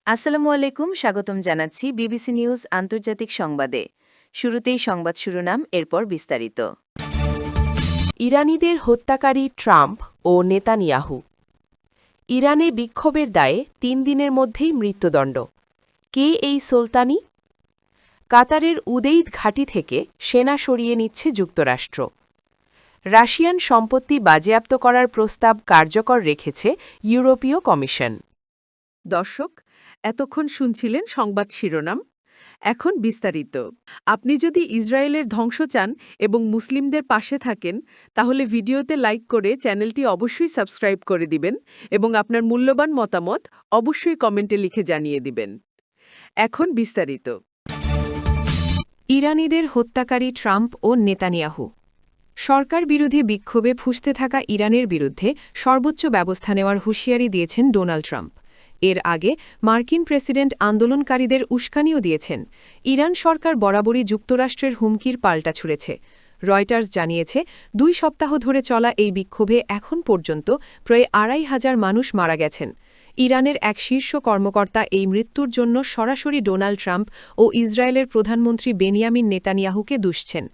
আসসালামু আলাইকুম, স্বাগতম জানাচ্ছি বিবিসি নিউজ আন্তর্জাতিক সংবাদে। শুরুতেই সংবাদ শিরোনাম, এরপর বিস্তারিত। ইরানিদের হত্যাকারী ট্রাম্প ও নেতানিয়াহু। ইরানে বিক্ষোভের দায়ে ৩ দিনের মধ্যেই মৃত্যুদণ্ড। কে এই সুলতানি? কাতারের উদেইদ ঘাঁটি থেকে সেনা সরিয়ে নিচ্ছে যুক্তরাষ্ট্র। রাশিয়ান সম্পত্তি বাজেয়াপ্ত করার প্রস্তাব কার্যকর রেখেছে ইউরোপীয় কমিশন। দর্শক, এতক্ষণ শুনছিলেন সংবাদ শিরোনাম। এখন বিস্তারিত। আপনি যদি ইসরায়েলের ধ্বংস চান এবং মুসলিমদের পাশে থাকেন, তাহলে ভিডিওতে লাইক করে চ্যানেলটি অবশ্যই সাবস্ক্রাইব করে দিবেন এবং আপনার মূল্যবান মতামত অবশ্যই কমেন্টে লিখে জানিয়ে দিবেন। এখন বিস্তারিত। ইরানিদের হত্যাকারী ট্রাম্প ও নেতানিয়াহু। সরকার বিরোধী বিক্ষোভে ফুঁসতে থাকা ইরানের বিরুদ্ধে সর্বোচ্চ ব্যবস্থা নেওয়ার হুঁশিয়ারি দিয়েছেন ডোনাল্ড ট্রাম্প। এর আগে মার্কিন প্রেসিডেন্ট আন্দোলনকারীদের উস্কানিও দিয়েছেন। ইরান সরকার বরাবরই যুক্তরাষ্ট্রের হুমকির পাল্টা ছুড়েছে। রয়টার্স জানিয়েছে, ২ সপ্তাহ ধরে চলা এই বিক্ষোভে এখন পর্যন্ত প্রায় ২৫০০ মানুষ মারা গেছেন। ইরানের এক শীর্ষ কর্মকর্তা এই মৃত্যুর জন্য সরাসরি ডোনাল্ড ট্রাম্প ও ইসরায়েলের প্রধানমন্ত্রী বেনিয়ামিন নেতানিয়াহুকে দুষছেন।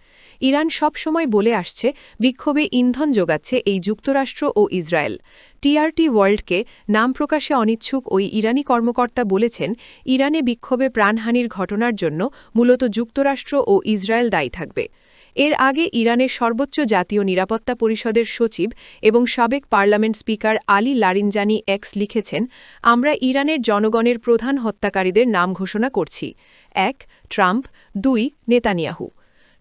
ইরান সবসময় বলে আসছে, বিক্ষোভে ইন্ধন যোগাচ্ছে এই যুক্তরাষ্ট্র ও ইসরায়েল। টিআরটি ওয়ার্ল্ডকে নাম প্রকাশে অনিচ্ছুক ওই ইরানি কর্মকর্তা বলেছেন, ইরানে বিক্ষোভে প্রাণহানির ঘটনার জন্য মূলত যুক্তরাষ্ট্র ও ইসরায়েল দায়ী থাকবে। এর আগে ইরানের সর্বোচ্চ জাতীয় নিরাপত্তা পরিষদের সচিব এবং সাবেক পার্লামেন্ট স্পিকার আলী লারিনজানি এক্স লিখেছেন, আমরা ইরানের জনগণের প্রধান হত্যাকারীদের নাম ঘোষণা করছি। ১. ট্রাম্প, ২. নেতানিয়াহু।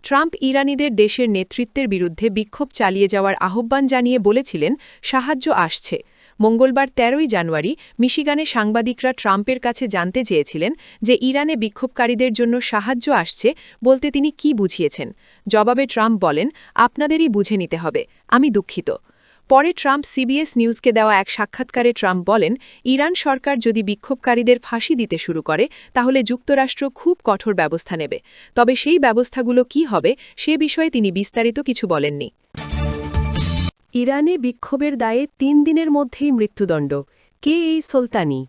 ট্রাম্প ইরানিদের দেশের নেতৃত্বের বিরুদ্ধে বিক্ষোভ চালিয়ে যাওয়ার আহ্বান জানিয়ে বলেছিলেন, সাহায্য আসছে। মঙ্গলবার ১৩ জানুয়ারি মিশিগানে সাংবাদিকরা ট্রাম্পের কাছে জানতে চেয়েছিলেন যে ইরানে বিক্ষোভকারীদের জন্য সাহায্য আসছে বলতে তিনি কি বুঝিয়েছেন। জবাবে ট্রাম্প বলেন, আপনাদেরই বুঝে নিতে হবে, আমি দুঃখিত। পরে ট্রাম্প সিবিএস নিউজকে দেওয়া এক সাক্ষাৎকারে ট্রাম্প বলেন, ইরান সরকার যদি বিক্ষোভকারীদের ফাঁসি দিতে শুরু করে তাহলে যুক্তরাষ্ট্র খুব কঠোর ব্যবস্থা নেবে। তবে সেই ব্যবস্থাগুলো কি হবে সে বিষয়ে তিনি বিস্তারিত কিছু বলেননি। ইরানে বিক্ষোভের দায়ে ৩ দিনের মধ্যেই মৃত্যুদণ্ড। কে এই সুলতানি?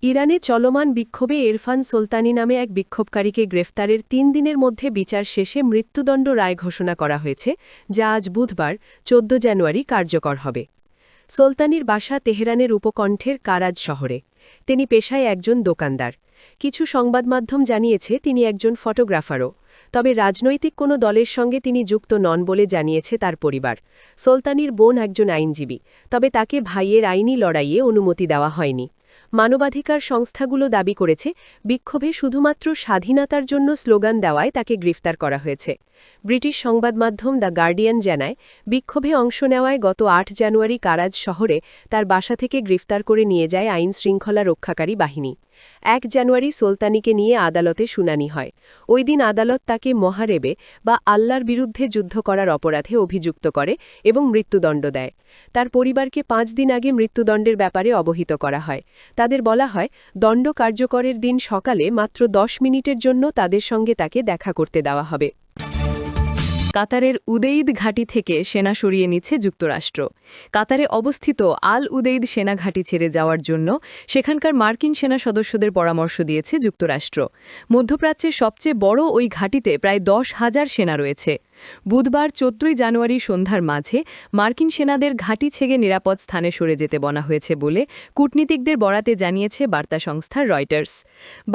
ইরানে চলমান বিক্ষোভে ইরফান সুলতানি নামে এক বিক্ষোভকারীকে গ্রেফতারের ৩ দিনের মধ্যে বিচার শেষে মৃত্যুদণ্ড রায় ঘোষণা করা হয়েছে, যা আজ বুধবার ১৪ জানুয়ারি কার্যকর হবে। সুলতানির বাসা তেহরানের উপকণ্ঠের কারাজ শহরে। তিনি পেশায় একজন দোকানদার। কিছু সংবাদমাধ্যম জানিয়েছে তিনি একজন ফটোগ্রাফারও। তবে রাজনৈতিক কোনো দলের সঙ্গে তিনি যুক্ত নন বলে জানিয়েছে তার পরিবার। সুলতানির বোন একজন আইনজীবী, তবে তাকে ভাইয়ের আইনি লড়াইয়ে অনুমতি দেওয়া হয়নি। মানবাধিকার সংস্থাগুলো দাবি করেছে, বিক্ষোভে শুধুমাত্র স্বাধীনতার জন্য স্লোগান দেওয়ায় তাকে গ্রেফতার করা হয়েছে। ব্রিটিশ সংবাদমাধ্যম দ্য গার্ডিয়ান জানায়, বিক্ষোভে অংশ নেওয়ায় গত ৮ জানুয়ারি কারাজ শহরে তার বাসা থেকে গ্রেফতার করে নিয়ে যায় আইন শৃঙ্খলা রক্ষাকারী বাহিনী। ১ জানুয়ারি সুলতানিকে নিয়ে আদালতে শুনানি হয়। ওই দিন আদালত তাকে মহারেবে বা আল্লাহর বিরুদ্ধে যুদ্ধ করার অপরাধে অভিযুক্ত করে এবং মৃত্যুদণ্ড দেয়। তার পরিবারকে ৫ দিন আগে মৃত্যুদণ্ডের ব্যাপারে অবহিত করা হয়। তাদের বলা হয়, দণ্ড কার্যকরের দিন সকালে মাত্র ১০ মিনিটের জন্য তাদের সঙ্গে তাকে দেখা করতে দেওয়া হবে। কাতারের উদেইদ ঘাঁটি থেকে সেনা সরিয়ে নিচ্ছে যুক্তরাষ্ট্র। কাতারে অবস্থিত আল উদেইদ সেনা ঘাঁটি ছেড়ে যাওয়ার জন্য সেখানকার মার্কিন সেনা সদস্যদের পরামর্শ দিয়েছে যুক্তরাষ্ট্র। মধ্যপ্রাচ্যের সবচেয়ে বড় ওই ঘাঁটিতে প্রায় ১০,০০০ সেনা রয়েছে। বুধবার ১৪ জানুয়ারি সন্ধ্যার মাঝে মার্কিন সেনাদের ঘাঁটি ছেড়ে নিরাপদ স্থানে সরে যেতে বলা হয়েছে বলে কূটনীতিকদের বরাতে জানিয়েছে বার্তা সংস্থা রয়টার্স।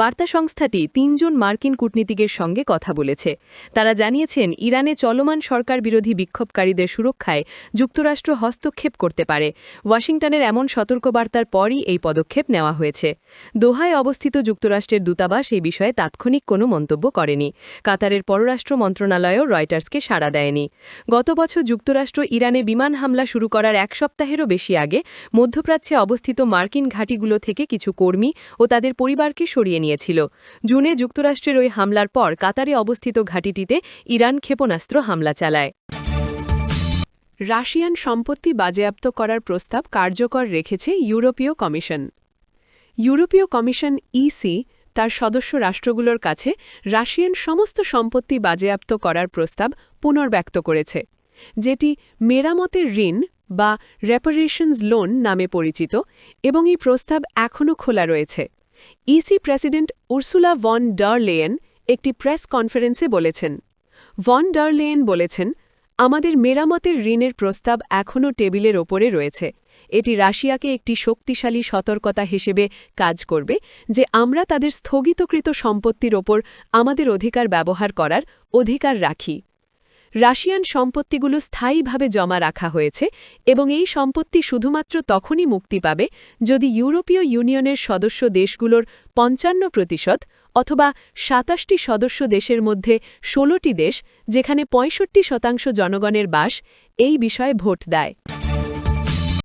বার্তা সংস্থাটি ৩ জন মার্কিন কূটনীতিকের সঙ্গে কথা বলেছে। তারা জানিয়েছেন, ইরানে চলমান সরকার বিরোধী বিক্ষোভকারীদের সুরক্ষায় যুক্তরাষ্ট্র হস্তক্ষেপ করতে পারে। ওয়াশিংটনের এমন সতর্কবার্তার পরই এই পদক্ষেপ নেওয়া হয়েছে। দোহায় অবস্থিত যুক্তরাষ্ট্রের দূতাবাস এই বিষয়ে তাৎক্ষণিক কোনো মন্তব্য করেনি। কাতারের পররাষ্ট্র মন্ত্রণালয়ও রয়টার্সকে সাড়া দেয়নি। গত বছর যুক্তরাষ্ট্র ইরানে বিমান হামলা শুরু করার ১ সপ্তাহেরও বেশি আগে মধ্যপ্রাচ্যে অবস্থিত মার্কিন ঘাঁটিগুলো থেকে কিছু কর্মী ও তাদের পরিবারকে সরিয়ে নিয়েছিল। জুনে যুক্তরাষ্ট্রের ওই হামলার পর কাতারে অবস্থিত ঘাঁটিটিতে ইরান ক্ষেপণাস্ত্র হামলা চালায়। রাশিয়ান সম্পত্তি বাজেয়াপ্ত করার প্রস্তাব কার্যকর রেখেছে ইউরোপীয় কমিশন। ইউরোপীয় কমিশন ইসি তার সদস্য রাষ্ট্রগুলোর কাছে রাশিয়ান সমস্ত সম্পত্তি বাজেয়াপ্ত করার প্রস্তাব পুনর্ব্যক্ত করেছে, যেটি মেরামতের ঋণ বা রেপারেশনস লোন নামে পরিচিত, এবং এই প্রস্তাব এখনও খোলা রয়েছে। EC president Ursula von der Leyen একটি প্রেস কনফারেন্সে বলেছেন ভন ডার লেয়েন বলেছেন আমাদের মেরামতের ঋণের প্রস্তাব এখনও টেবিলের ওপরে রয়েছে এটি রাশিয়াকে একটি শক্তিশালী সতর্কতা হিসেবে কাজ করবে যে আমরা তাদের স্থগিতকৃত সম্পত্তির ওপর আমাদের অধিকার ব্যবহার করার অধিকার রাখি রাশিয়ান সম্পত্তিগুলো স্থায়ীভাবে জমা রাখা হয়েছে এবং এই সম্পত্তি শুধুমাত্র তখনই মুক্তি পাবে যদি ইউরোপীয় ইউনিয়নের সদস্য দেশগুলোর ৫৫% অথবা ২৭টি সদস্য দেশের মধ্যে ১৬টি দেশ যেখানে ৬৫% জনগণের বাস এই বিষয়ে ভোট দেয়